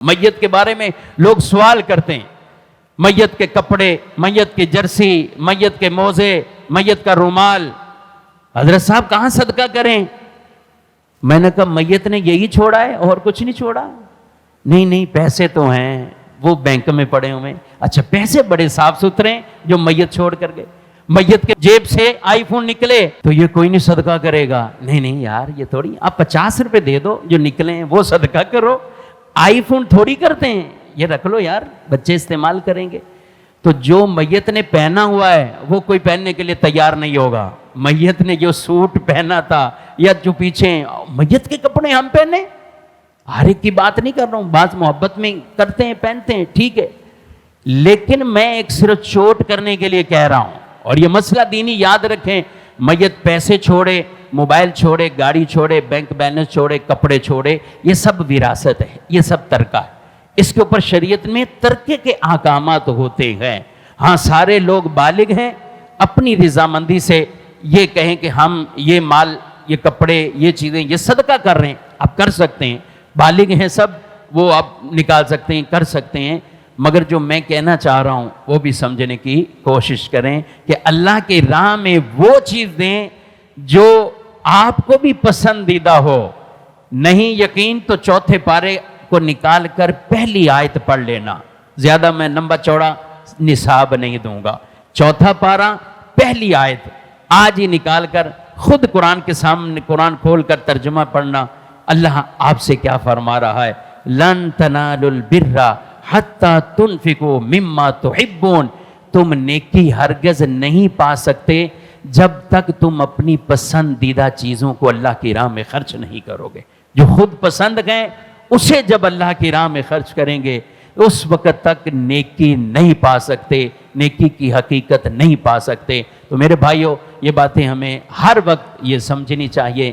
میت کے بارے میں لوگ سوال کرتے ہیں، میت کے کپڑے، میت کی جرسی، میت کے موزے، میت کا رومال، حضرت صاحب کہاں صدقہ کریں؟ میں نے کہا میت نے یہی چھوڑا ہے اور کچھ نہیں چھوڑا؟ نہیں پیسے تو ہیں، وہ بینک میں پڑے ہوئے۔ اچھا پیسے بڑے صاف ستھرے ہیں جو میت چھوڑ کر گئے؟ میت کے جیب سے آئی فون نکلے تو یہ کوئی نہیں صدقہ کرے گا؟ نہیں یار یہ تھوڑی، آپ 50 روپے دے دو جو نکلے ہیں وہ صدقہ کرو، آئی فون تھوڑی کرتے ہیں، یہ رکھ لو یار بچے استعمال کریں گے۔ تو جو میت نے پہنا ہوا ہے وہ کوئی پہننے کے لیے تیار نہیں ہوگا۔ میت نے جو سوٹ پہنا تھا یا جو پیچھے میت کے کپڑے ہم پہنے، ہر ایک کی بات نہیں کر رہا ہوں، بعض محبت میں کرتے ہیں پہنتے ہیں ٹھیک ہے، لیکن میں ایک صرف چوٹ کرنے کے لیے کہہ رہا ہوں۔ اور یہ مسئلہ دینی یاد رکھیں، میت پیسے چھوڑے، موبائل چھوڑے، گاڑی چھوڑے، بینک بیلنس چھوڑے، کپڑے چھوڑے، یہ سب وراثت ہے، یہ سب ترکہ ہے۔ اس کے اوپر شریعت میں ترکے کے احکامات ہوتے ہیں۔ ہاں سارے لوگ بالغ ہیں، اپنی رضامندی سے یہ کہیں کہ ہم یہ مال، یہ کپڑے، یہ چیزیں یہ صدقہ کر رہے ہیں، آپ کر سکتے ہیں، بالغ ہیں سب، وہ آپ نکال سکتے ہیں، کر سکتے ہیں۔ مگر جو میں کہنا چاہ رہا ہوں وہ بھی سمجھنے کی کوشش کریں کہ اللہ کی راہ میں وہ چیز دیں جو آپ کو بھی پسندیدہ ہو۔ نہیں یقین تو چوتھے پارے کو نکال کر پہلی آیت پڑھ لینا، زیادہ میں لمبا چوڑا نصاب نہیں دوں گا۔ چوتھا پارا پہلی آیت آج ہی نکال کر خود قرآن کے سامنے قرآن کھول کر ترجمہ پڑھنا۔ اللہ آپ سے کیا فرما رہا ہے؟ لن تنالوا البر حتی تنفقوا مما تحبون، تم نیکی ہرگز نہیں پا سکتے جب تک تم اپنی پسندیدہ چیزوں کو اللہ کی راہ میں خرچ نہیں کرو گے۔ جو خود پسند گئے اسے جب اللہ کی راہ میں خرچ کریں گے اس وقت تک نیکی نہیں پا سکتے، نیکی کی حقیقت نہیں پا سکتے۔ تو میرے بھائیوں یہ باتیں ہمیں ہر وقت یہ سمجھنی چاہیے